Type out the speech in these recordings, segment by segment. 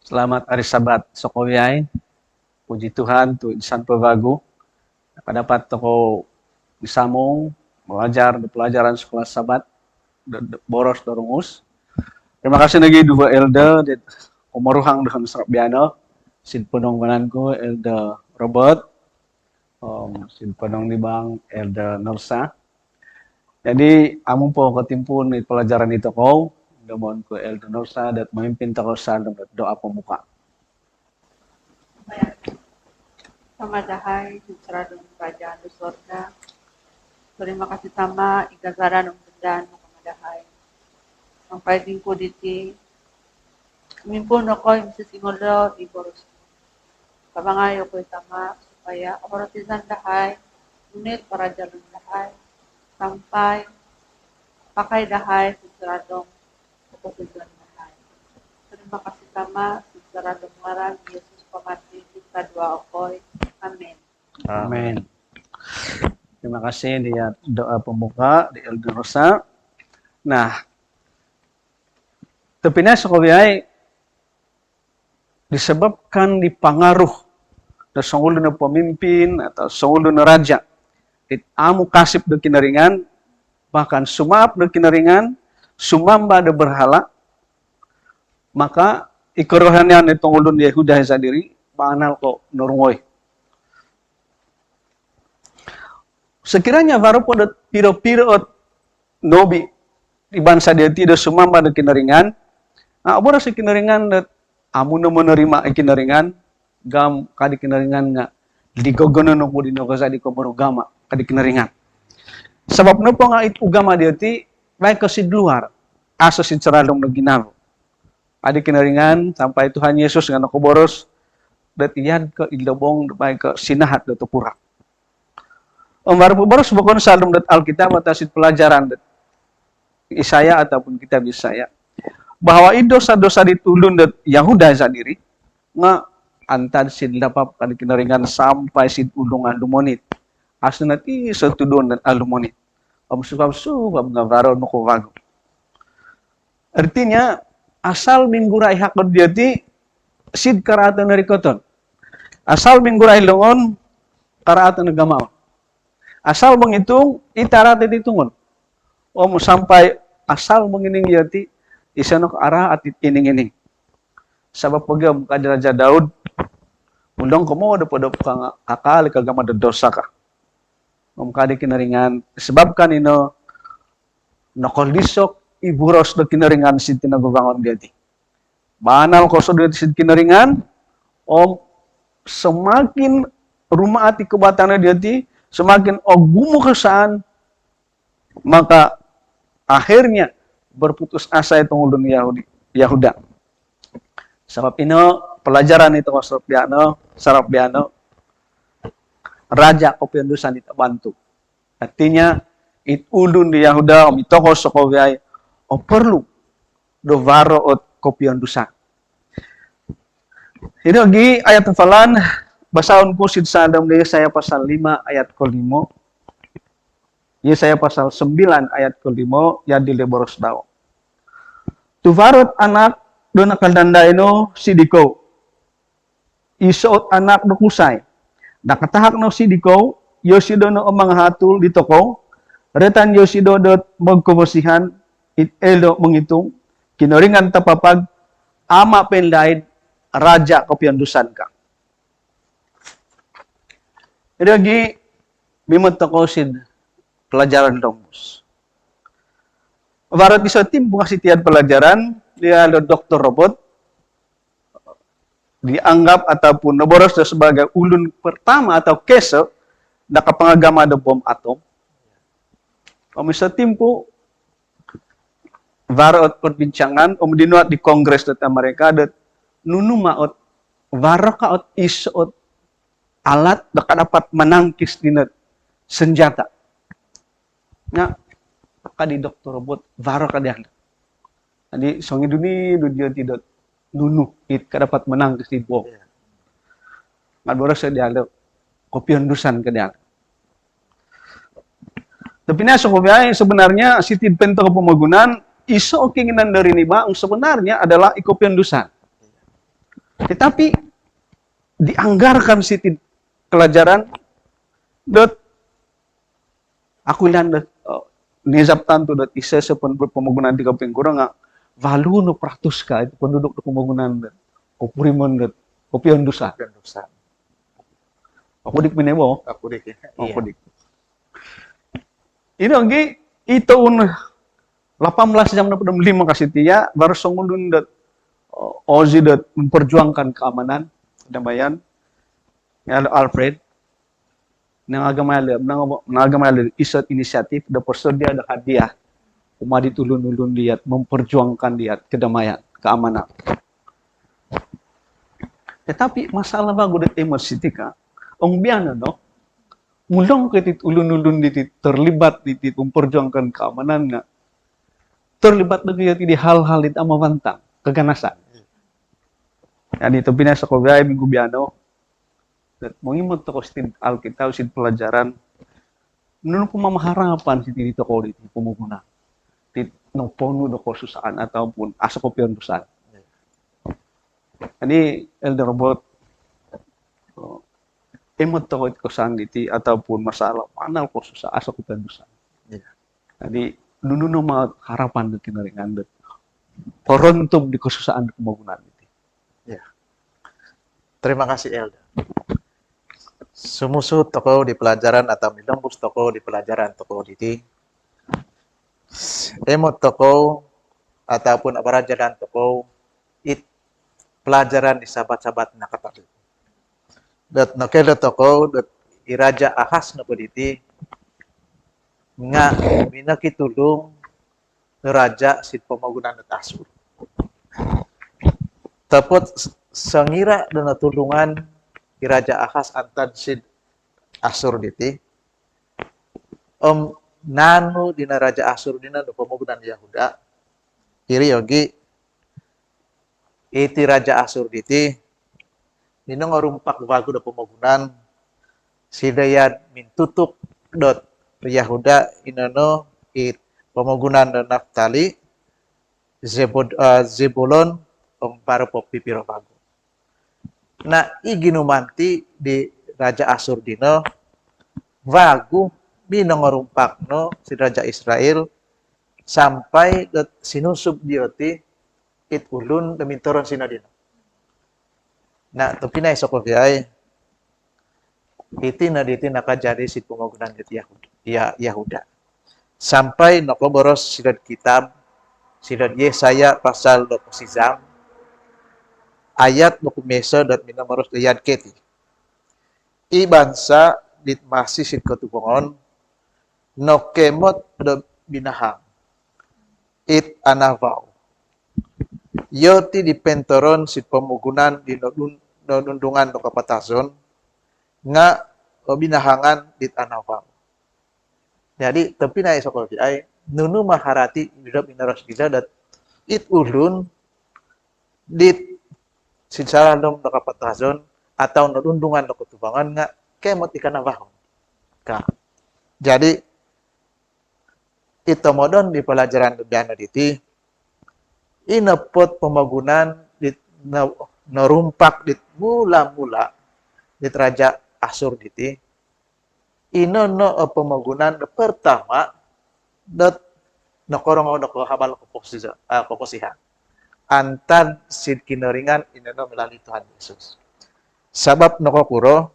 Selamat hari Sabat Sokowiyai. Puji Tuhan tu insan pebagu. Dapat toko disamung belajar di pelajaran sekolah Sabat boros dorungus. Terima kasih lagi dua elder di umaruhang dengan Serabiano. Sin penong mananku elder Robert. Sin penong di bang elder Norsa. Jadi amun po ketimpun di pelajaran itu kau Gamon ko elder Norsa dan memimpin takosan doa pemuka. Pamadahay, Sutradong Kerajaan di Sorga. Terima kasih sama igazaran ng tandaan mo kamadahay. Ang pwedeng po diti, kumimpun ako yung sisingolo, iboros. Kabangayo ko tama, supaya aparatisan dahay, ngunit para jalan dahay, sampai pakai dahay, Sutradong keputusan dahay. Terima kasih sama, Sutradong Marang, Yesus pamati, kita dua okoy. Amin. Amin. Terima kasih dia doa pembuka di Elder Rosa. Nah, tepina Sokowiyai disebabkan dipengaruh dari songul na pemimpin atau songul na raja. Amu kasip do kinaringan, bahkan sumap do kinaringan, sumamba do berhala, maka ikorohannya itong ulun Yehuda sendiri, pangal ko normoy. Sekiranya baru pada piro-piro nobi di bangsa dia tidak sumamba de kinaringan, abora si kinaringan dat amun menerima kinaringan gam kadi kinaringan nga digogono no po dino kasi di ko gama kadi kinaringan. Sebab nopo nga it ugama dia ti baik ke luar aso si ceralong no ginamo. Adi kinaringan sampai Tuhan Yesus nga nakoboros dat iyan ke ilobong baik ke sinahat do tupura. Baru sebukon salum dat Alkitab atasit pelajaran dat Isaya ataupun kitab Isaya bahwa dosa-dosa ditulun dat Yahuda sendiri nga antad sid lapap kali kinaringan sampai sid ulungan lumonit asna ti setudon dan alumonit sebab nga baro no ko wago. Artinya asal minggurai hakod dia ti sid karatan narikoton. Asal minggurai longon karatan nagamaw. Asal menghitung, itarat ditungon. Sampai asal mengining yati, isanok arah at ining-ining. Sabab pagam kada Raja Daud, undang kamu ada pada kakali kagama dosa ka. Kadi kinaringan, sebabkan ino nakolisok iburos do kinaringan sin tinagugangon yati. Banal ko so sin kinaringan, semakin rumah ati kebatana yati, semakin ogumu kesaan, maka akhirnya berputus asa itong ulun Yahuda. Sebab ino pelajaran itu Serabiano, raja kopiandusan itu bantu. Artinya it ulun di Yahuda mitoko Sokowiyai perlu do varo ot kopiandusan. Ini lagi ayat hafalan basaon ko sid sadam di Yesaya pasal 5 ayat ke-5. Yesaya pasal 9 ayat ke-5 ya di leboros daw. Tuvarot anak do nakaldanda ino sidiko. Isoot anak do kusay. Nakatahak no sidiko, yosido no omang hatul dito ko. Retan yosido do magkumosihan it elo mengitung kinoringan tapapag ama penlaid raja kopiandusan ka. Jadi lagi bimot ako sid pelajaran domus. Barat isa tim kasih tiad pelajaran dia ada Dr. Robot dianggap ataupun naboros sebagai ulun pertama atau keso nakapangagama do bom atom. Komisa tim po varot perbincangan dinuat di Kongres dat Amerika dat nunumaot varakaot isot alat dapat menangkis dinat senjata. Nga, kadi Dr. Robot, varo kadihan. Jadi, songi dunia tidak nunu, it dapat menangkis di bom. Ngadbora sa dialo, kopiandusan kadihan. Tapi na Sokowiyai sebenarnya si tidpento pemagunan iso keinginan dari niba ang sebenarnya adalah ikopiandusan. Tetapi dianggarkan siti pelajaran dot aku ilan dot nizap tanto dot isa sa pembangunan di Kabupaten Goro nga valu no pratus ka itu penduduk do pembangunan dot kopurimon dot kopion dusa. Bukan dosa. Aku dik minemo. Aku dik ya. Aku Iya. dik. Ini lagi itu 18 jam na 5 kasih tia baru songulun dot Ozi dot memperjuangkan keamanan, kedamaian. Ya Alfred nangagamaya isat inisiatif da persedia da hadiah umadi tulun-ulun lihat memperjuangkan lihat kedamaian, keamanan. Tetapi masalah bago dat emergency ka, ang biana no, mulong ketit ulun-ulun ditit terlibat ditit memperjuangkan keamanan nga, terlibat lagi di hal-hal itu amabantang, keganasan. Yan ito binasa ko gaya minggu biano, at mangimot ko sin Alkitab sin pelajaran, nung pamamaharapan si dito ko dito pumuguna, tit no pono do ko susaan ataupun asa ko piyon dusan. Ani Elder Robot, emot ko ito sang diti ataupun masalah panal ko sa asa ko piyon dusan. Jadi nununo mga harapan do kinaringan do. Porontog di kesusaan pembangunan itu. Ya. Terima kasih Elda. Sumusu toko di pelajaran atau milembus toko di pelajaran toko diti. Emot toko ataupun pelajaran toko it pelajaran di sahabat-sahabat nakatali. Dat nakela toko dat iraja ahas na diti nga minakitulong raja si pemagunan at asur. Tapos sangira dan natulungan Raja Ahas antad sid Asur diti. Nano dina Raja Asur dina do pemagunan Yahuda. Iri yogi iti Raja Asur diti minong rumpak bago do pemagunan sidayad mintutup dot Yahuda inano it pemagunan do Naftali Zebulon para pipiro bago. Na iginumanti di Raja Asur dino wagu minongorumpak no si Raja Israel sampai sinusub dioti it ulun demintoron sinadino. Na tupinay sa kofiay iti na diti nakajadi si pemagunan diti Yahuda. Sampai nakoboros sidad kitab sidad Yesaya pasal 26 ayat dokumesa dat minamaros ayat keti. Ibansa dit masih sit katubangon no kemot do binahang. It anavaw. Yoti di pentoron sit pemugunan di nundungan do kapatason nga binahangan dit anavaw. Jadi tapi na isokol ay nunu maharati bidap inaros kita dat it ulun dit secara dong nakapatazon atau nalundungan na kutubangan nga kemot ikanabahon ka. Jadi ito modon di pelajaran dubyana diti inapot pemagunan di narumpak dit mula-mula dit Raja Asur diti inono pemagunan pertama dat nakorong ko habal koposihan antad sid kinaringan inano melalui Tuhan Yesus. Sabab nakokuro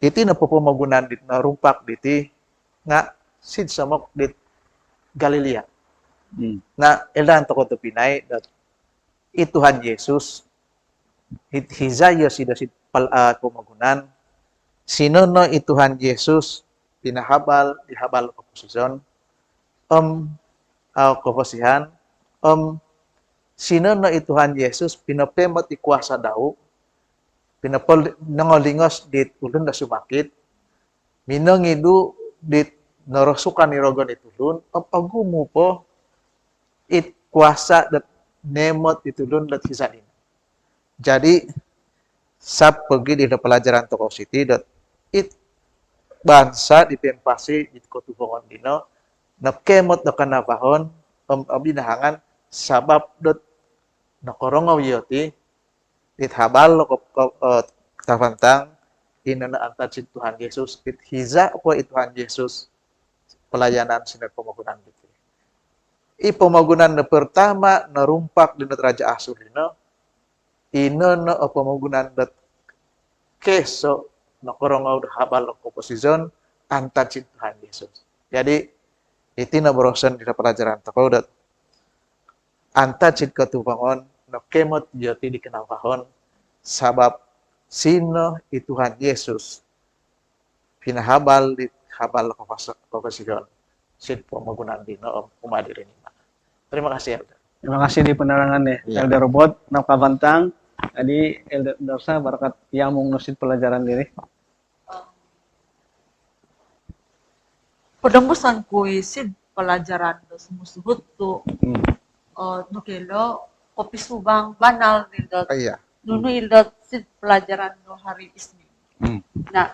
iti napapamagunan dit narumpak diti nga sid samok dit Galilea. Na elan to ko Pinay dat Tuhan Yesus hizaya sida sid pamagunan sinono Tuhan Yesus pinahabal dihabal komposisyon komposihan sino na Tuhan Yesus pinapemot ikuasa daw pinapol nangolingos dit ulun na sumakit minangidu dit narosukan ni rogon itulun apagumo po it kuasa dat nemot itulun dat hisadin. Jadi sa pergi di pelajaran toko city dat it bansa dipempasi dit kotubongon dino nakemot na kanabahon binahangan sabab dot nakorongaw yoti It habal lo tafantang inana antad si Tuhan Yesus. It hiza po Tuhan Yesus pelayanan sinar pemagunan gitu. Pemagunan na pertama narumpak di Raja Asur ino na pemagunan dat keso na korongaw habal lo komposisyon antad si Tuhan Yesus. Jadi itu na berosan di pelajaran toko dat antad si ketubangon no kemot jati dikenalahon sabab sino Tuhan Yesus pinahabal di habal komposisyon si pemagunan di no umadirin. Terima kasih, Elder. Terima kasih di penerangan Iya. Elder Robot, Napkabantang. Tadi Elder Darsa barakat yamong nusit pelajaran diri. Padambusan ko isid pelajaran do sumusuhut to no kelo kopi subang banal nildot Iya. nuno ildot sid pelajaran no hari Isnin. Nah,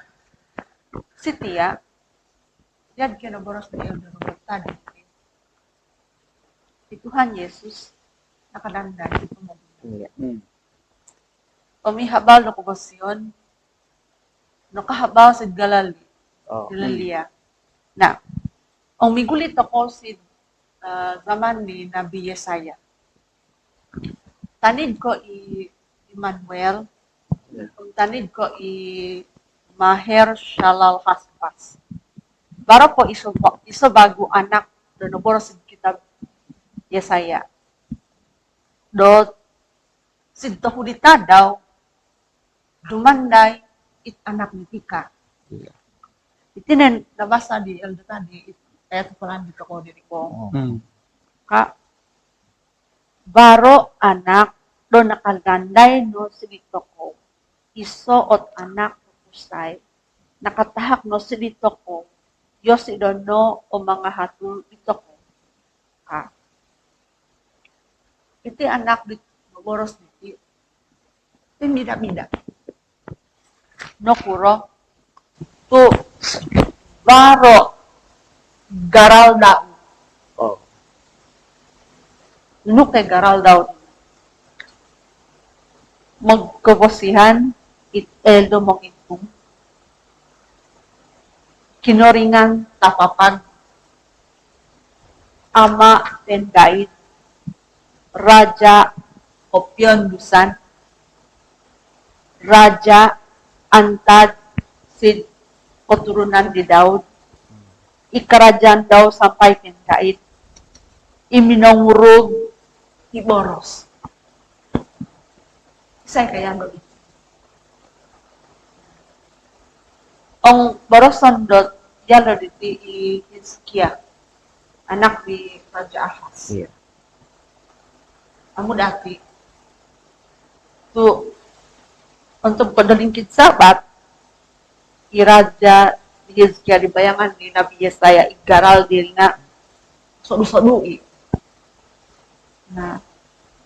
si Tia, yan kinaboros ni Elder Robert tadi. Tuhan Yesus nakalandan di pemagunan. Iya. Umihabal no kubasyon, no kahabaw sa Oh. Galilia. Na, ang migulit ako si zaman ni Nabi Yesaya. Tanid ko Emmanuel, tanid ko Maher Shalal Haspas. Baro po iso bago anak do naboro sa kitab Yesaya. Do sidto hudita daw dumanday it anak ni Tika. Iya. Itinen nabasa di Eldo tadi kaya tupalan dito ko diri ko. Ka baro anak do nakaganday no sidito ko. Iso ot anak kusay nakatahak no sidito ko. Yos idono o mga hatul ito ko. Ka iti anak di boros di tinida-mida. No kuro tu baro garal daw. Oh. Nung kay garal daw. Magkabosihan it eldo mong itong kinoringan tapapag ama tendait Raja Opyon Dusan Raja Antad Sid keturunan di Daud ikarajaan daw sampai tendait iminongurug iboros isay kaya mo ang borosan dot yalo diti Hizkia anak ni Raja Ahaz. Iya. Amo dati tu untuk kadalingkid sabat iraja Hizkia di bayangan ni Nabi Yesaya igaral diri na sodu-sodui. Nah,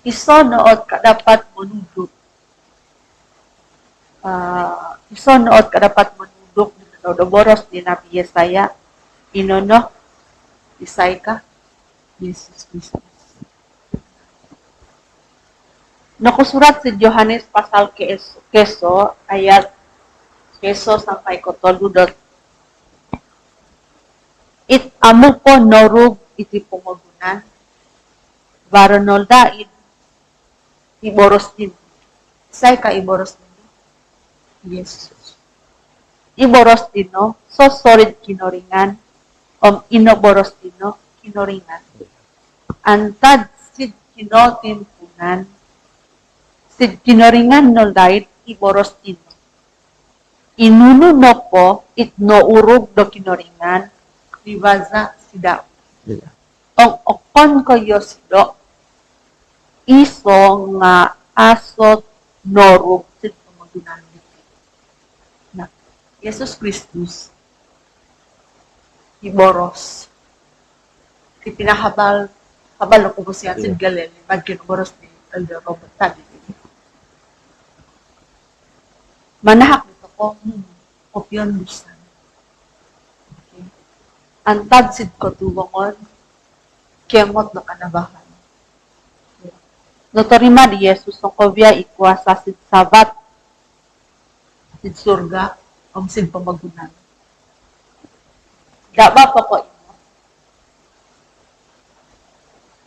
iso nood kadapat menuduk. Iso nood kadapat menuduk do boros ni Nabi Yesaya inono isay ka Yesus Kristus. Nakusurat si Johannes pasal keso ayat keso sampai kotoludot. It amu po norug iti pamagunan varonol daid iboros din. Isay ka iboros din. Yesus. Iboros din no so solid kinoringan inoboros din no kinoringan. Antad sid kinotimpunan sid kinoringan no daid iboros din. Inuno no po it no urug do kinoringan ribaza sida. Iya. O okon ko yosido iso nga asot norug sid pamagunan dito. Na Yesus Kristus iboros ipinahabal habal ko siya sid galen bagkin boros ni Elder Robert tadi. Manahak dito ko opyon dusan. Okay. Antad sid ko tuwangon kemot na kanabahan. Terima di Yesus sokobia ikuasa sid sabat sid surga om sid pemagunan. Da ba ko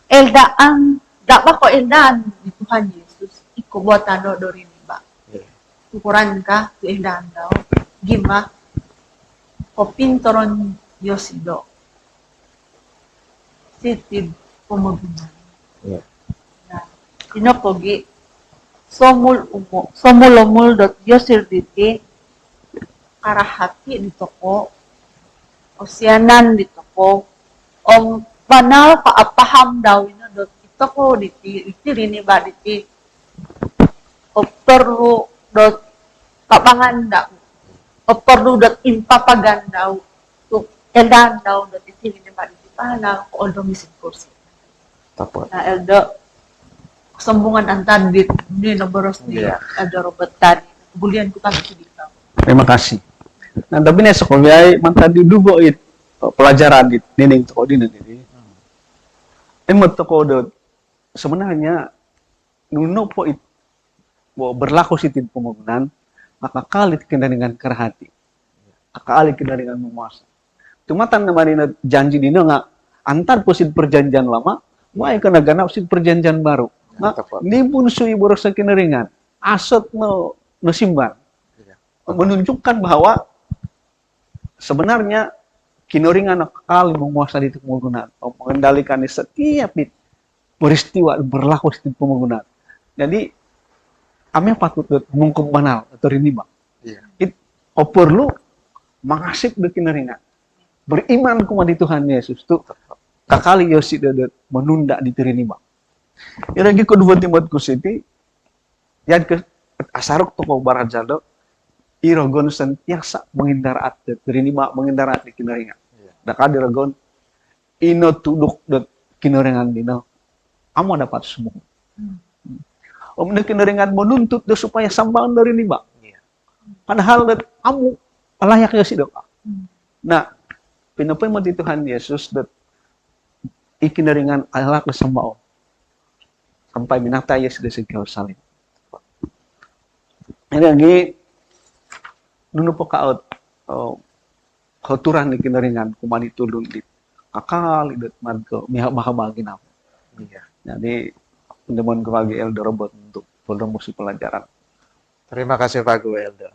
eldaan da ba ko eldaan di Tuhan Yesus iko buat tano dori ba. Ukuran ka tu eldaan daw. Gima o pintoron Yosido. Sitid pemagunan. Yeah. Pinopogi somulomul dot yosir diti karahati dito ko osianan dito ko om banal paapaham daw ino dot ito ko diti rini ba diti o perlu dot kapanganda o perlu dot impapagan daw to elan daw dot iti rini ba diti pala ko oldo misin kursi Tapos. na eldo sambungan ang tandit, hindi na boros niya, ada robot tadi. Bulian ko kami dito. Terima kasih. Nah, tapi nih sekolah mantap didugo it pelajaran it nining toko dina ini. Emot toko dot sebenarnya nuno po it berlaku sitin pembangunan maka kali kena dengan kerhati. Kali kena dengan memuasa. Cuma tan namanya janji dino nggak antar posit perjanjian lama, mau kena ganap posit perjanjian baru. Nah, ini pun sui boros kineringan, asot no simban, menunjukkan bahwa sebenarnya kineringan kali menguasai itu pembangunan, mengendalikan setiap peristiwa berlaku di pembangunan. Jadi, kami patut mengungkap banal atau ini bang. It perlu mengasih ke kineringan, beriman kepada Tuhan Yesus tuh kakali Yosi menunda di tirini bang. Yang lagi kedua Timotku City, yang ke asarok toko barat jado, irogon sentiasa mengindarat dari ini mak mengindarat di kinaringan. Daka diragon, ino tuduk dek kinaringan dino, amo dapat semua. Om dek kinaringan menuntut dek supaya sambang dari ini mak. Padahal dek amu layak ya sih dok. Nah, pinapay mo di Tuhan Yesus dek ikinaringan alak na sambao. Sampai binata Yesus di Yerusalem. Ini lagi nuno po kaot koturan ni kinaringan kumani tulun di kakal idet madko mahabagin ako. Jadi teman kebagi Elder Robot untuk promosi pelajaran. Terima kasih Pak Gu Elder.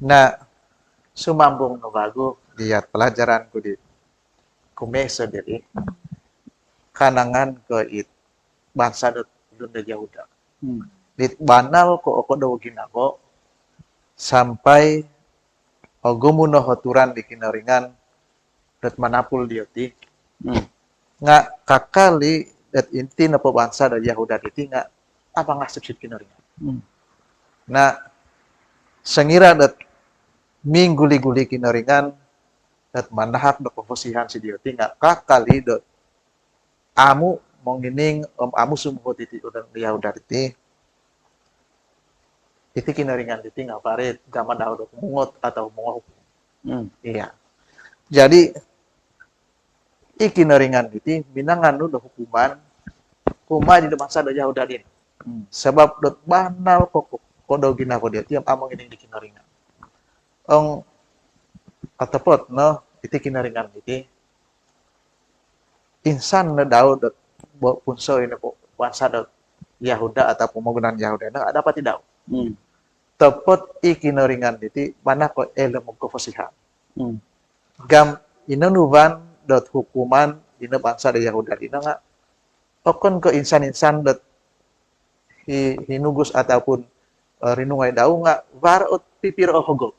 Nah, sumambung no bagu lihat pelajaranku di kumeso diri kanangan ke it bangsa Dunda Yahuda. Dit banal ko oko daw ginako sampai ogumuno hoturan di kinaringan dat manapul dioti. Nga kakali dat inti na bangsa da Yahuda diti nga apa nga subsid kinaringan. Nah, sengira dat mingguli-guli kinaringan dat manahak da pemposihan si dioti nga kakali dat amu mongining amu sumuhot iti udang Yahuda diti kinaringan diti nga parit gama daw mungot atau mungot. Iya. Jadi ikinaringan diti minangan do hukuman kuma di bangsa da Yahuda din. Sebab dot banal kok kodo ginako dia tiap among ining di kinaringan. Ong katapot no iti kinaringan diti insan na daw dot punso ini po bangsa dot Yahuda atau pembangunan Yahuda na dapat tidak. Tepot ikinaringan diti mana ko elem kofosihan. Gam inanuban dot hukuman dina bangsa da Yahuda dina nga okon ko insan-insan dot hinugus ataupun rinungay daw nga warot pipiro hogo.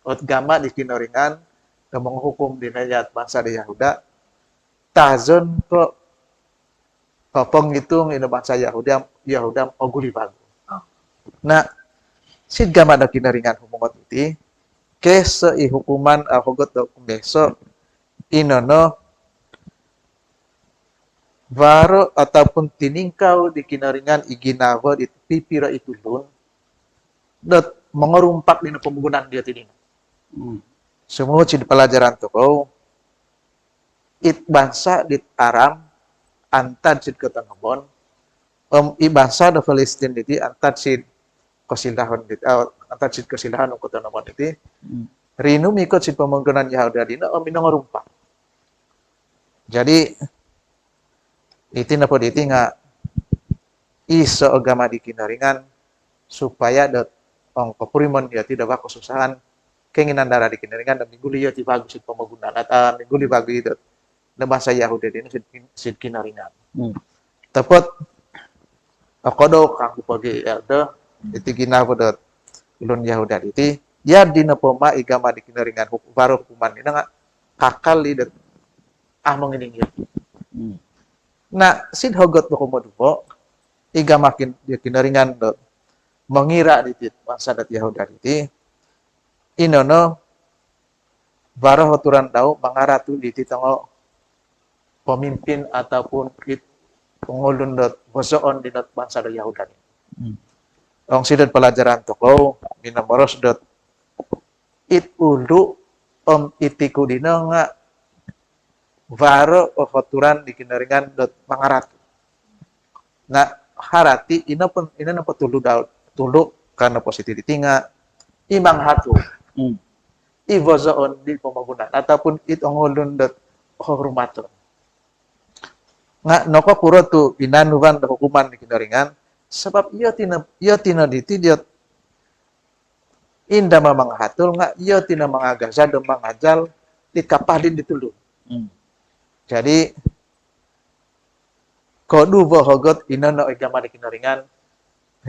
Ot gama di kinaringan na menghukum dinayat bangsa da Yahuda tazon ko kapong itong ina bangsa Yahuda oguli bago. Na sid gama na kinaringan humungot iti kesa ihukuman hugot do kumeso inono baro ataupun tiningkaw di kinaringan iginawa di pipira itulun dot mengerumpak di pembangunan dia tidin. Semua sid pelajaran to ko it bangsa dit aram antad sid ketangebon ibasa da Palestin iti antat sid kosilahon iti antat sid kosilahan ko naman iti Mm. rinu mikot sid pamanggunan Yahuda dina minangorumpa. Jadi iti na po iti nga iso agama di kinaringan supaya dot ong kapurimon ya tidak ba kesusahan keinginan darah di kinaringan dan miguli ya ti bagus sid pamanggunan at miguli bagi dot na bahasa Yahuda dina sid kinaringan. Mm. Tapot ako daw kang pagi elda iti ginawa dot ulun Yahuda iti ya dina po maigama di kinaringan baru hukuman ina nga kakal dot among iningit. Mm. Na sid hogot do kumodupo igamakin di kinaringan dot mengira diti bangsa dat Yahuda diti inono baru hoturan daw mangaratu diti tango pemimpin ataupun pengulun dot bosoon di dot bangsa dat Yahuda diti. Mm. Ong sidot pelajaran toko minamoros dot it ulu itiku dina nga varo hoturan di kinaringan dot mangaratu. Na harati ina na patulu daw tulu karena positif ditinga imang hatu Mm. ivozoon di pemagunan ataupun itongolun dot hormaton. Nga noko puro tu inanuban da hukuman di kinaringan sebab iya tina diti dia inda mamang hatul nga iya tina mangagaza do mangajal dikapalin ditulu. Mm. Jadi kodu bohogot inono igama di kinaringan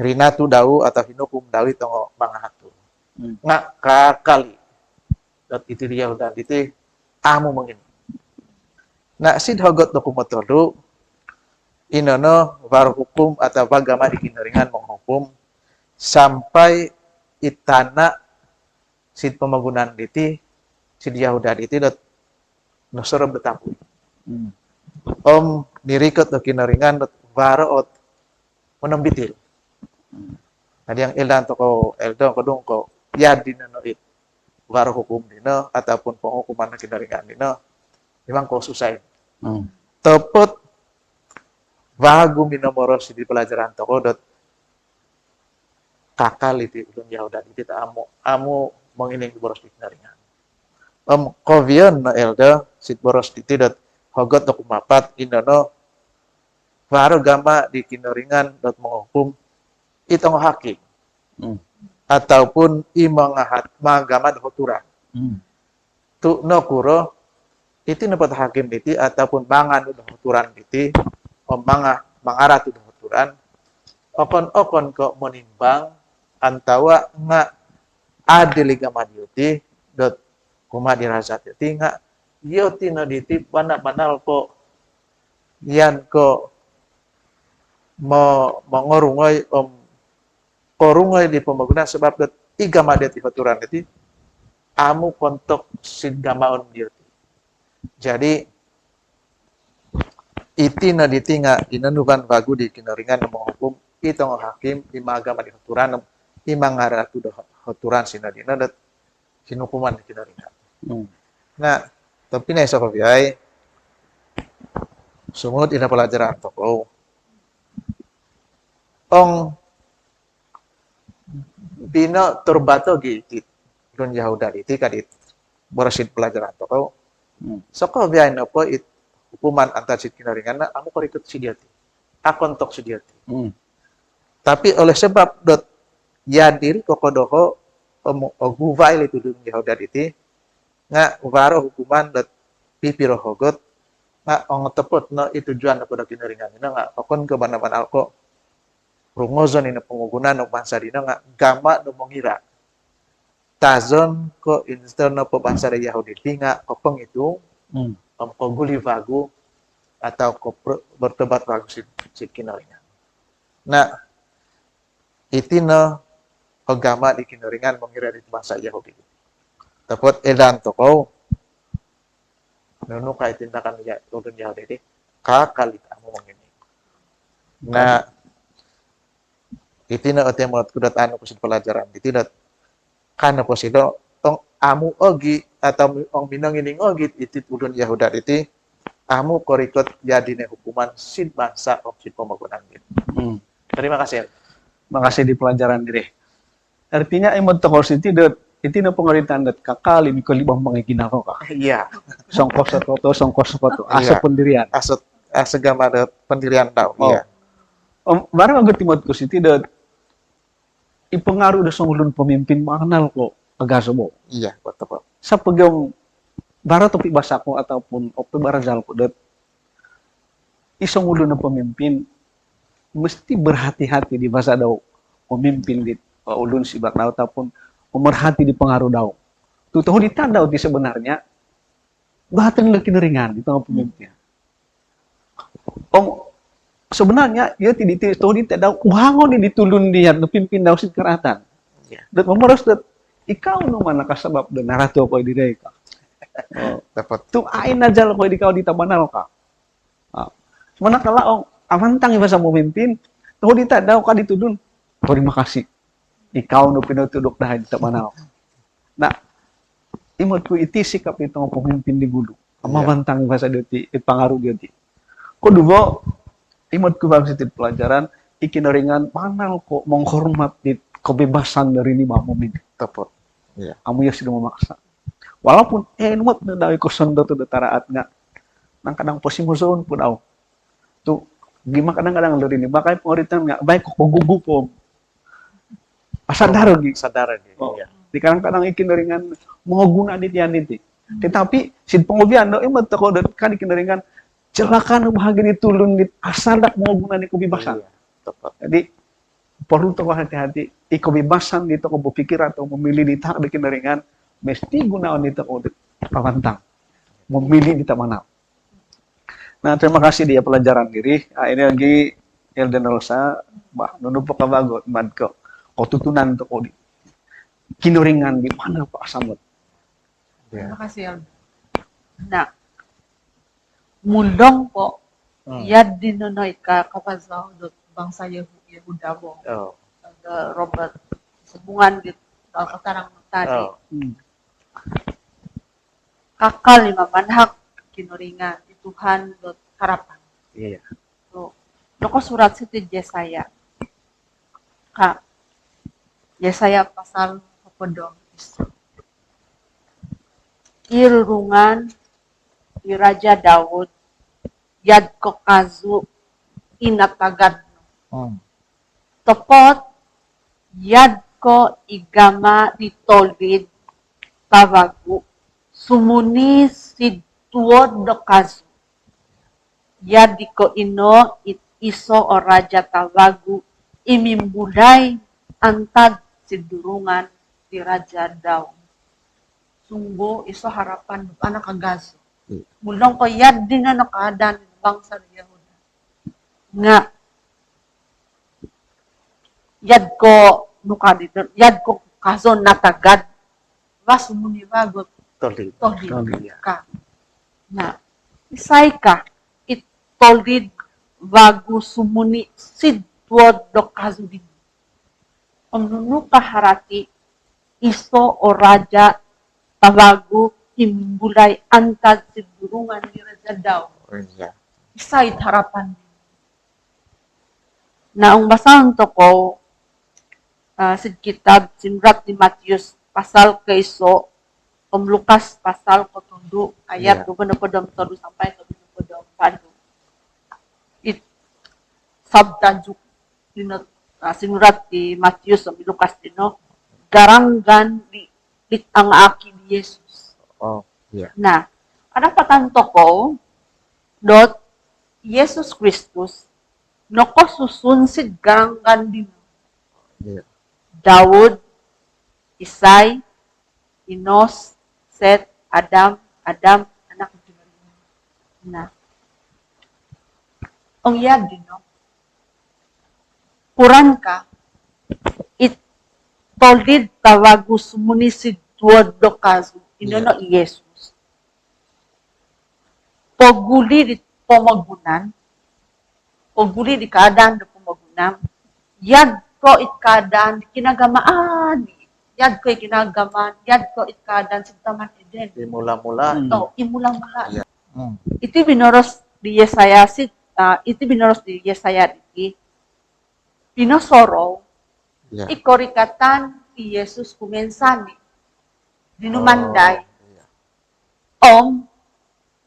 rinatu dau atau hinukum dawi tongo mangahatu. Mm. Nga kakali dot iti dia udah iti amu mengin. Na sid hogot do kumotodu inono baru hukum atau agama di kinaringan menghukum sampai itana sid pemagunan diti sid Yahuda diti dot nosoro betapu. Mm. Nirikot do kinaringan dot baroot menembitil. Tadi yang ildan toko eldon kodong ko ya dina no it baru hukum dino ataupun penghukuman na kinaringan dino memang ko susah. Mm. Tepot bagu minomoros di pelajaran toko dot kakal iti ulun Yahuda iti amu mengining boros di kinaringan. Kovion no elda sit boros iti dot hogot do kumapat inono baru gama di kinaringan dot menghukum itong hakim Mm. ataupun imangahat magama do huturan. Mm. Tu no kuro iti napat hakim iti ataupun mangan do huturan iti mangaratu do huturan okon ko menimbang antawa nga adili gama diuti dot kuma dirasat iti nga yoti no diti panal ko yan ko mangorungoy korungoy di pemagunan sebab dot igama deti huturan iti amu kontok sid gamaon diuti. Jadi iti na ditinga inanuban bagu di kinaringan na menghukum itong hakim lima agama di huturan imang ngaratu do huturan sinadina dat sinukuman di kinaringan. Mm. Nah, tapi na isa kabiay sumut ina pelajaran toko ong bino turbato gitit don Yahuda iti kadit barasid pelajaran toko. Mm. So kabiay na po hukuman antar sid kinaringan na amo korikot sidiati. Akon tok sidiati. Mm. Tapi oleh sebab dot yadir kokodoho oguvail itu dun Yahuda iti nga baro hukuman dot pipiro hogot nga ong tepot no itujuan na pada kinaringan ina nga okon ke banaban alko rungozon ina pengugunan no bangsa dina nga gama no mengira tazon ko interno po bangsa da Yahudi nga kopeng itu Mm. guli vagu atau ko bertobat vagu si kinaringan. Nah, itino agama di kinaringan mengira di bangsa Yahudi. Tapot edan toko nunu kay tindakan ya ulun Yahudi kakalit amo mangini. Na itino otemot kudat anu kusid pelajaran itidat kana posido tong amu ogi atau ong minangining ogi iti ulun Yahuda iti Amo korikot jadi ne hukuman sin bangsa o sin pembangunan gitu. Hmm. Terima kasih. Makasih di pelajaran diri. Artinya emot tokol siti det itu na pengaritan det kakali mi kolibang mangigina ko ka. Iya, Songkos sokoto asa Iya. pendirian. segama ada pendirian tau. Oh. Iya. Barang aku timot ko siti det ipengaruh da songulun pemimpin mangnal ko agasobo. Iya, betul. Sa pegang bara topi basako ataupun ope barazal ko det isong ulun na pemimpin mesti berhati-hati di masa daw pemimpin di ulun si baknaw ataupun pemerhati di pengaruh daw. Tuh di daw di sebenarnya bahatan lagi neringan di tengah pemimpin. Sebenarnya ya tidak tahu di daw uhangon di ditulun dia pimpin daw si keratan. Iya. Dan memoros dat ikaw no man nakasabab dan narato ko di day ka. Dapat. Tu ain aja ko di kau ditabanal ka. Manakala amantang iba sa pemimpin, tuh di daw ka ditulun. Terima kasih. Ikaw no pinutudok dahil sa manao. Na, imod ko iti sikap itong pemimpin di gulo. Amabantang iba sa diti, ipangaruh diti. Kedua, imod ko bang sitit pelajaran, ikinaringan, panal ko menghormat di kebebasan dari lima pemimpin. Tepat. Iya. Kamu ya sudah memaksa. Walaupun, numot na daw ko sondo to dataraat nga. Nang kadang posimuson po daw. Tu, gimana kadang-kadang dari ini, bakal pengoritan nga, baik ko gugupo. Sadar lagi. Sadar gitu. Oh. Iya. Di kadang-kadang ikinaringan mau guna di tian itu. Tetapi sin pengobian do imot ko kan ikinaringan celakan bahagia ditulun di asadak mau guna di kebebasan. Iya. Tepat. Jadi perlu to hati-hati kebebasan di toko berpikir atau memilih di tak ikinaringan mesti gunaon di toko pawantang. Memilih di mana. Nah, terima kasih dia pelajaran diri. Ini lagi Elden Rosa, bah nunupok kabagot madko. Kau tutunan to kodi. Kinuringan di mana Pak Samud? Iya. Terima kasih, Elda. Nah, mundong po, yad dinonoy ka kapazaw dot bangsa Yehuda mo. Oh. Robert, sebungan di katarang tadi. Oh. Kakal lima manhak kinuringan di Tuhan dot harapan. Iya. So, loko surat situ Yesaya. Kak, Yesaya pasal 8. Irungan di Raja Daud, yad kokazu inatagad. Topot, yad ko igama ditolid tawagu, sumuni sidtuod do kazu. Yad ko ino it iso o Raja tawagu, imimbulay antad sidurungan di Raja Daud. Sunggo iso harapan anak agaso. Mulong ko yad din na nakaadan bangsa ng Yehuda. Nga yad ko nukadito, yad ko kaso natagad was muniwagot Tolid. tolid ka. Na isay ka it tolid wago sumuni sidwod do kaso din. Ang kaharati iso o raja tawago himbulay antad sidurungan ni Raja Daud. Iya. Isa'y harapan. Na ang basahan to ko, sa kitab, sinrat ni Matius, pasal kaiso, Lukas, pasal kotundo, ayat Yeah. 24 sampai 24. It sabtajuk, sinurat ni Matius, o Lukas dino, garanggan di ang akin ni Jesus. Oh. Iya. Na, ada patanto ko, dot, Yesus Kristus, no ko susunsid garanggan din. Iya. Daud, Isay, Inos, Seth, Adam, anak ng Diyos. Na, ang yad din, no? Puran ka, it toldid tawagus munisid tuwad do kaso, inono Yesus. Paguli di pamagunan, paguli di kaadaan do pamagunan, yad ko it kaadaan di kinagamaan, yad ko it kinagamaan, yad ko it kaadaan sa taman eden. Di mula-mula. Ito, imulang mula. Yeah. Itu binoros di Yesaya itu binoros di Yesaya di pinosoro Ya. ikorikatan ti Yesus kumensani dinumanday Iya.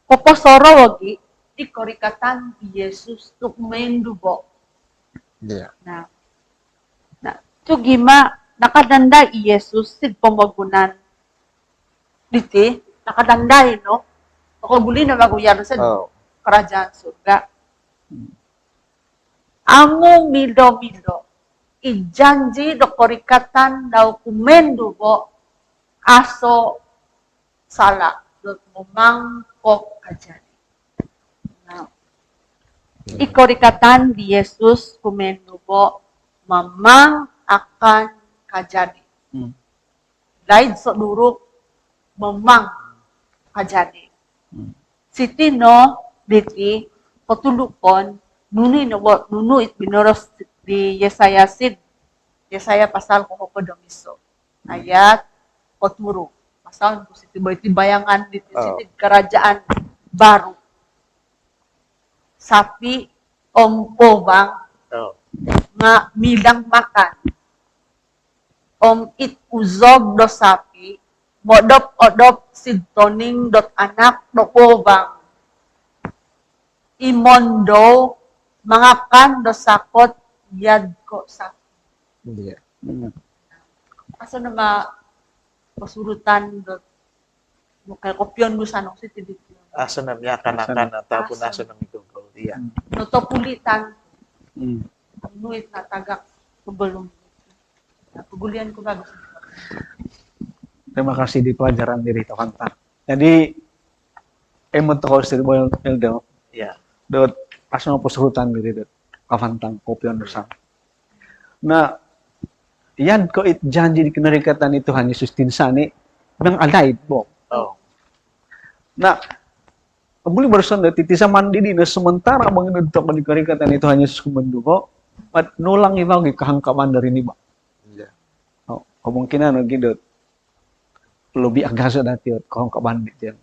poposoro wagi ikorikatan ti Yesus tuk mendubo. Iya. Nah, tu gima nakadanda i Yesus sid pamagunan diti nakadanday no pakaguli na maguyar sa Oh. kerajaan surga. Amo milo-milo ijanji do korikatan daw kumendubo aso sala do mumangkok kajani. Now, ikorikatan di Yesus kumendubo mamang akan kajadi. Lain so duruk mamang kajadi. Siti no diti potulukon nunu it binoros di Yesaya pasal ko domiso ayat poturo pasal ko siti bayangan diti siti kerajaan baru sapi ompobang nga midang makan it uzog do sapi modop-odop sidtoning dot anak do pobang imondo mangakan do sakot yad ko sapi. Iya. Aso na pasurutan do kay kopyon do sanong si tidit. Asa na niya kanakan ataupun asa na migugol. Iya. No to pulitan. Nuit na tagak kubelum. Pagulian ko bagus. Terima kasih di pelajaran diri Kanta. Jadi, emot ko sa Eldo, Iya. dot asal pasurutan diri dot kafantang kopyon bersama. Nah, yan ko it janji di kinarikatan ni Tuhan Yesus tinsani nang alay mo. Oh. Nah, boleh berusaha titi zaman didi na sementara mengenai ko di kinarikatan ni Tuhan Yesus kumenduko at nulang ibaw kahangkaman dari ni ba. Iya. Oh, kemungkinan gitu lebih agasa dati at kahangkaman di yan.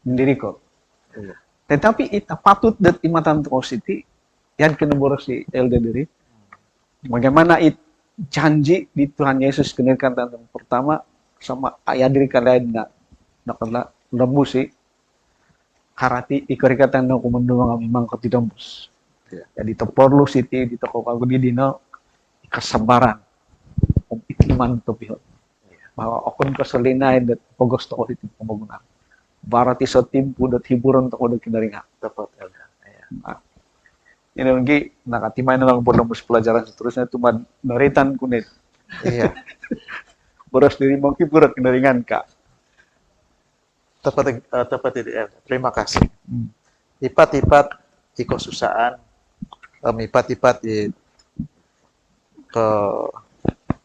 Mendiri ko. Iya. Tetapi ita patut dat imatan to city yan kinuburos si Elda diri. Bagaimana janji di Tuhan Yesus kenirkan yang pertama sama ayah diri kalian na lembus sih harati ikarikatan na kumendungan memang ketidakmus. Jadi teporlu siti di toko kagu di dino kesabaran iman to pihak bahwa okon keselinain dat pogos toko siti pembangunan. Barati so timpu dat hiburan toko dat kinaringa. Tepat Elda. Ini lagi nakatimay na lang po ng pelajaran seterusnya cuma naritan kunit. Iya. Boros diri mong hiburan kinaringan ka. Tepat itu Elda. Terima kasih. Ipat-ipat di kesusahan, ipat-ipat di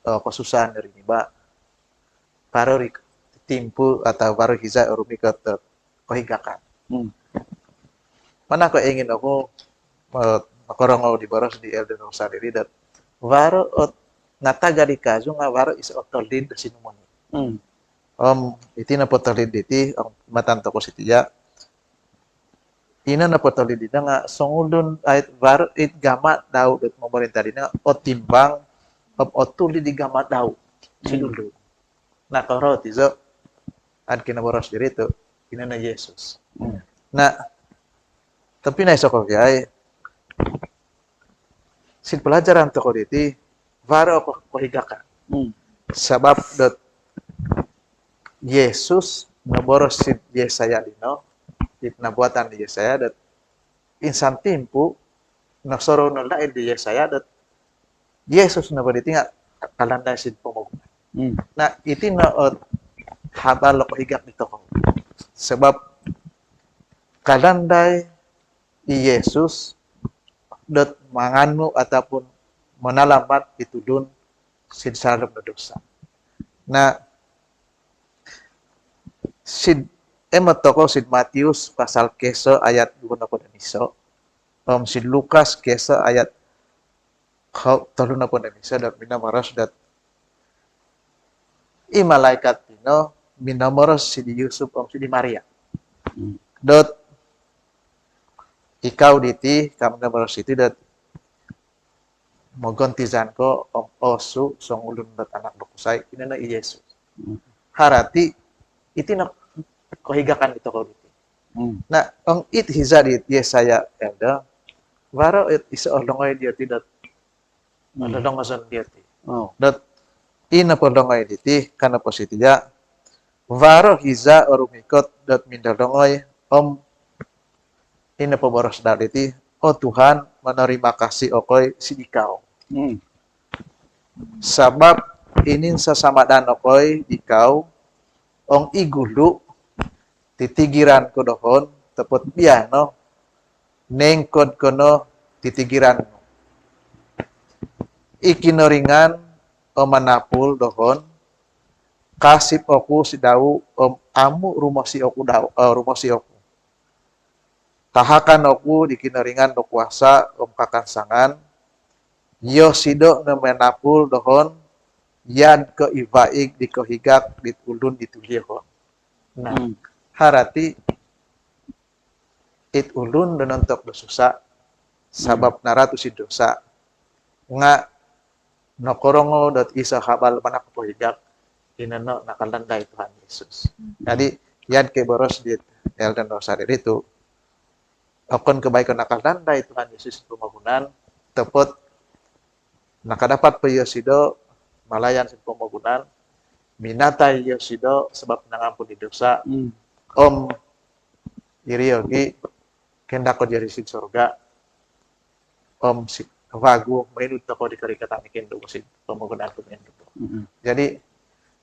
kesusahan dari niba. Baru timpu atau baru hisa urumi ke kehigakan. Mana aku ingin aku makorong di boros di Elden Rosa diri dat baru nataga di kazu nga baru is otolin da sinumoni. Iti na potolin diti matan to ko sitiya. Ina na potolin diti nga songulun ay baru it gama daw dat pemerintah dina otimbang otuli di gama daw sinulun. Nakaro tizo ad kinaboros diri to ina na Yesus. Na tapi na isoko ay sin pelajaran toko diti baru ako kohigakan. Sabab dot Yesus naboros si Yesaya dino it nabuatan di Yesaya dat insan timpu nasoro no lain di Yesaya dat Yesus na diti nga kalanda sin pamagunan. Na iti na habal ko higak nito ko. Sebab kalanday i Yesus dot manganu ataupun menalamat itudun sin salem na dosa. Na sid emot toko sid Matius pasal keso ayat 20 miso. Sid Lukas keso ayat 30 miso dat minamaros dat i malaikat tino minamaros si Yusuf si Maria. Dot ikaw diti kam na baros iti dat mogontizan ko om osu song ulun dat anak dokusay ina na Yesus. Harati iti na kohigakan ito ko diti. Na ang it hizadit Yesaya elda waro it isa olongoy dia ti dat olongasan dia ti. Oh. Dat ina polongoy diti kana positiya waro hiza orumikot dat mindalongoy om ina poboros dati oh Tuhan menerima kasih okoy si ikaw. Sabab inin sa samadan okoy ikaw ong igulu titigiran ko dohon tepot piano nengkod kono titigiran mo. Ikinoringan o manapul dohon kasip oku si daw om amu rumah si oku daw rumah si oku. Tahakan oku di kinaringan do kuasa om kakansangan yo sido na manapul dohon yan ke ibaik di kohigak di ulun ditulihon. Nah, harati it ulun donontok dosusa sabab naratu si dosa nga nokorongo dot isa habal manak kohigak inano nakalandai Tuhan Yesus. Jadi yan ke boros di eldan dosa itu akon kebaikan nakalandai Tuhan Yesus pemagunan tepot nakadapat pa Yosido malayan sa pemagunan minatay Yosido sebab nangampun di dosa om iriyogi kenda ko diri sig surga om si wagu mainut ko di karikatan kendo si pemagunan ko endo. Jadi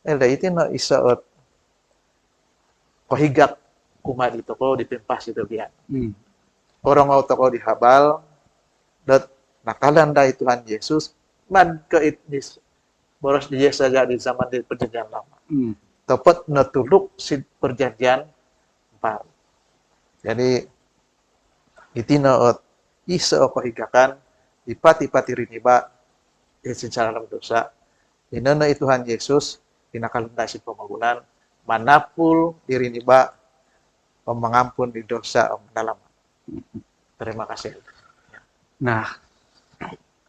elda itu no isaot kohigak kumadi to ko dipempas itu bian. Orang mau toko dihabal dat nakalandai Tuhan Yesus man ke itnis boros dia saja di zaman di perjanjian lama. Tepat natuluk si perjanjian baru. Jadi itinaot isa o kahigakan ipati-pati riniba secara dalam dosa. Inana Tuhan Yesus tinakalandai si pemagunan manapul diriniba mengampun di dosa mendalam. Terima kasih. Nah,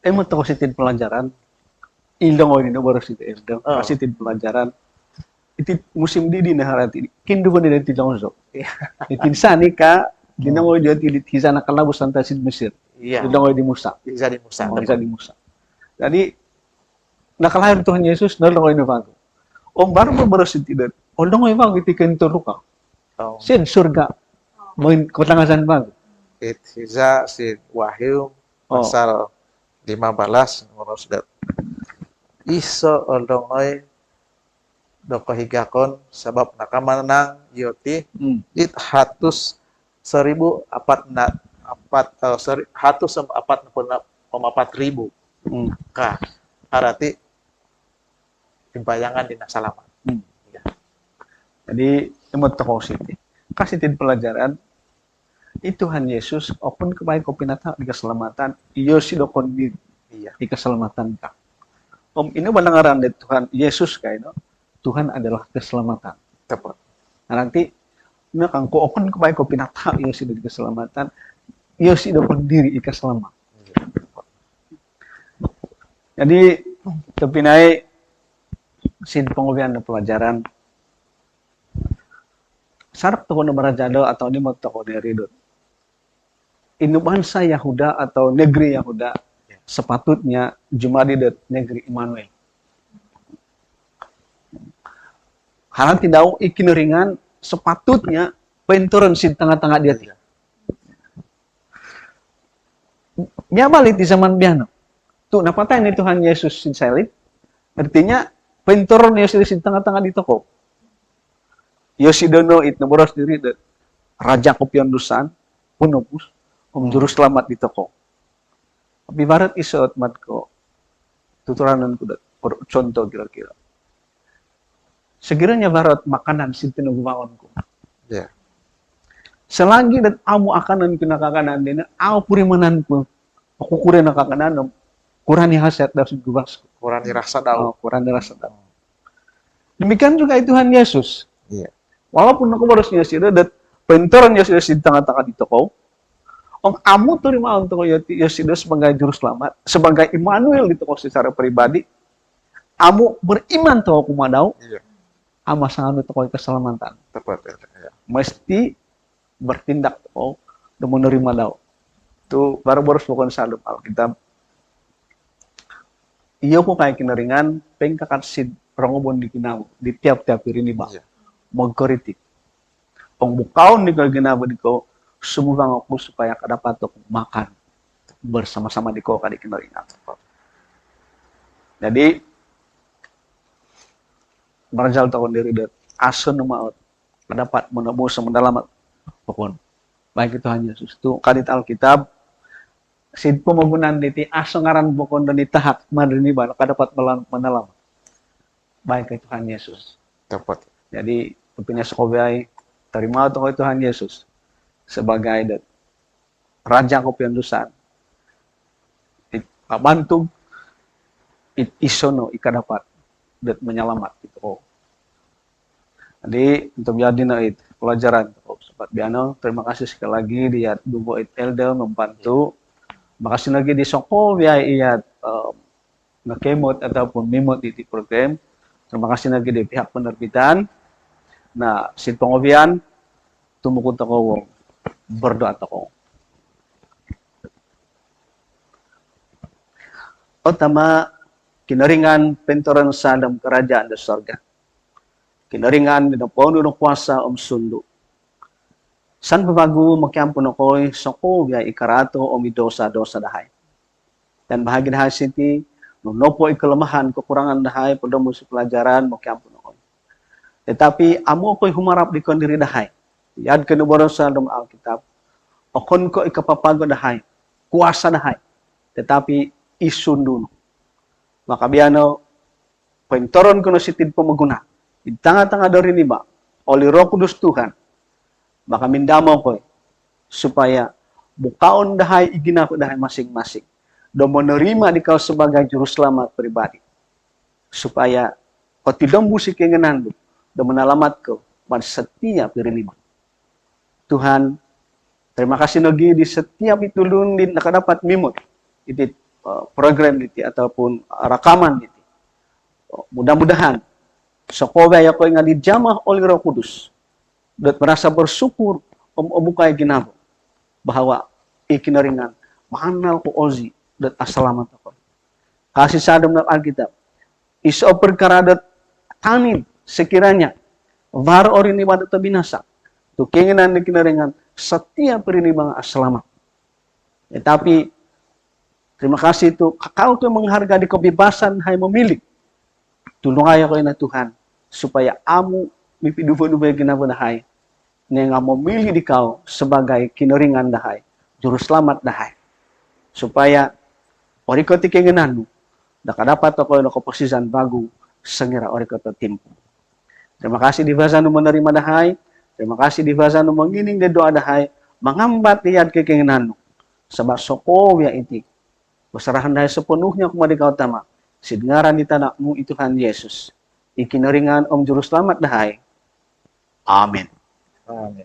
emang toko sitin pelajaran, indong ini baru sitin indong, sitin pelajaran. Itu musim didi nah harati, kindu ko nila tilong so. Itin sani ka, dinangoy dia tilit hisa nakalabos ang tasid Mesir. Iya. Dinangoy di Musa. Isa di Musa. Isa di Musa. Jadi nakalahir Tuhan Yesus nalongoy na bago. Om baru baru sitin, olongoy bago itikan tuluka. Sin surga, main kotangasan bago. It hisa si Wahyu pasal 15 nomor sudah iso olongoy do kahigakon sabab nakamanang yoti it hatus 1.004 ka arati timbayangan di nasalaman. Ya. Jadi emot toko siti. Kasih tin pelajaran itu Tuhan Yesus open kebaik ko pinata di keselamatan iyo silokon diri Iya. di keselamatan ka. Om ini balangaran dari Tuhan Yesus kayak Tuhan adalah keselamatan. Tepat. Nah, nanti ini kan ko open kebaik ko pinata iyo silo di keselamatan iyo silokon diri di keselamatan. Jadi tepinai sin pengobian pelajaran sarap toko na marajado atau di mo toko ni Ridot. Inubansa Yahuda atau negeri Yahuda sepatutnya jumadi di negeri Immanuel. Halang tidak ikineringan sepatutnya pentoran si tengah-tengah dia. Nya balik di zaman biano. Tuh napatay ni Tuhan Yesus sin salib. Artinya pentoran Yesus di tengah-tengah di toko. Yosidono it naboros diri dat raja kopion dusan punopus juru selamat di toko. Tapi barat isot mat ko tuturanan ko dat contoh kira-kira. Segiranya barat makanan sinten gumaon ko. Ya. Selagi dat amu akanan kinakakanan din aw purimanan ko. Aku kuren nakakanan kurani hasat da sugubas. Kurani rasa daw. Kurani rasa daw. Demikian juga Tuhan Yesus. Iya. Walaupun aku harus nyasir dat pentoran Yesus di tengah-tengah di toko, Ong amu terima untuk Yesus sebagai juru selamat, sebagai Immanuel itu ko secara pribadi. Amu beriman to aku madau, Iya, ama sangat itu ko keselamatan. tepat. Ya. Mesti bertindak to dan menerima dau. Itu baru-baru bukan salum Alkitab. Iyo ko kay kinaringan pengkakat sid rongobon di kinau di tiap-tiap ini ba. Iya. Magkoritik. Ong bukaon di ginaba di ko sumubang ako supaya kadapat ako makan bersama-sama di ko kadi kinaringan. Jadi marjal takon diri dat ason na maot dapat menebus sa mendalamat pokon. Baik itu hanya Yesus. Itu kadit Alkitab sid pemagunan diti aso ngaran pokon dan ditahak madrini ba dapat mendalam. Baik itu hanya Yesus. Tepat. Jadi pipinya sekobay terima to ko Tuhan Yesus sebagai dat raja ko piandusan. Bantu it isono ikadapat dat menyelamat itu ko. Jadi untuk jadi na it pelajaran ko sobat biano, terima kasih sekali lagi dia dubo it elder membantu. Makasih lagi di soko biaya iya nakemot ataupun mimot di program. Terima kasih lagi di pihak penerbitan. Nah, sin pengobian tumukod ako berdoa ako. O tama, kinaringan pentoran sa dalam kerajaan di sorga. Kinaringan ng pono ng kuasa sundo. San babago makiampun ako'y soko biya ikarato o midosa-dosa dahay. Dan bahagi dahay sinti, nung nopo ikalamahan, kekurangan dahay, padamo sa pelajaran, makiampun ako'y. Tetapi amo ko'y humarap di kondiri dahay. Yad kinubaro sa dalam Alkitab. Okon ko ikapapago dahay. Kuasa dahay. Tetapi isundo. Makabiano, pentoron ko na sitid pamaguna. Di tanga-tanga daw rin iba. Oli Roh Kudus Tuhan. Maka mindamo ko supaya bukaon dahay iginako dahay masing-masing. Do menerima di kau sebagai juru selamat pribadi. Supaya kau tidak musik kengenan do menalamat kau pada setiap pirinima. Tuhan, terima kasih lagi di setiap itu lundin nakadapat mimot. Itu program itu ataupun rekaman itu. Mudah-mudahan sokobay ako nga dijamah oleh Roh Kudus. Dan merasa bersyukur bukai ginabo bahwa ikinaringan mahanal ko ozi dan asalamat ako. Kasih sadam ng Alkitab. Iso perkara dat tanin sekiranya var orin ni wadata binasa. Tu keinginan ni kinaringan setiap perini mga asalamat. Tetapi terima kasih itu kau tuh menghargai kebebasan hai memilih. Tulungan ako na Tuhan supaya amu mipidupo-dupo ginabo dahay nga memilih di kau sebagai kinaringan dahay, juru selamat dahay. Supaya ori ko ti kengenanmu, dapat ako na posisian bago sengira ori ko to timpo. Terima kasih di basa no menerima dahay, terima kasih di basa no mengining de doa dahay, mangambat liat ke kengenanmu. Sebab soko ya iti, besarahan dahay sepenuhnya kumadi kau tama, sidngaran di tanakmu itu Tuhan Yesus. Ikinaringan Om Juru Selamat dahay. Amin. Amin.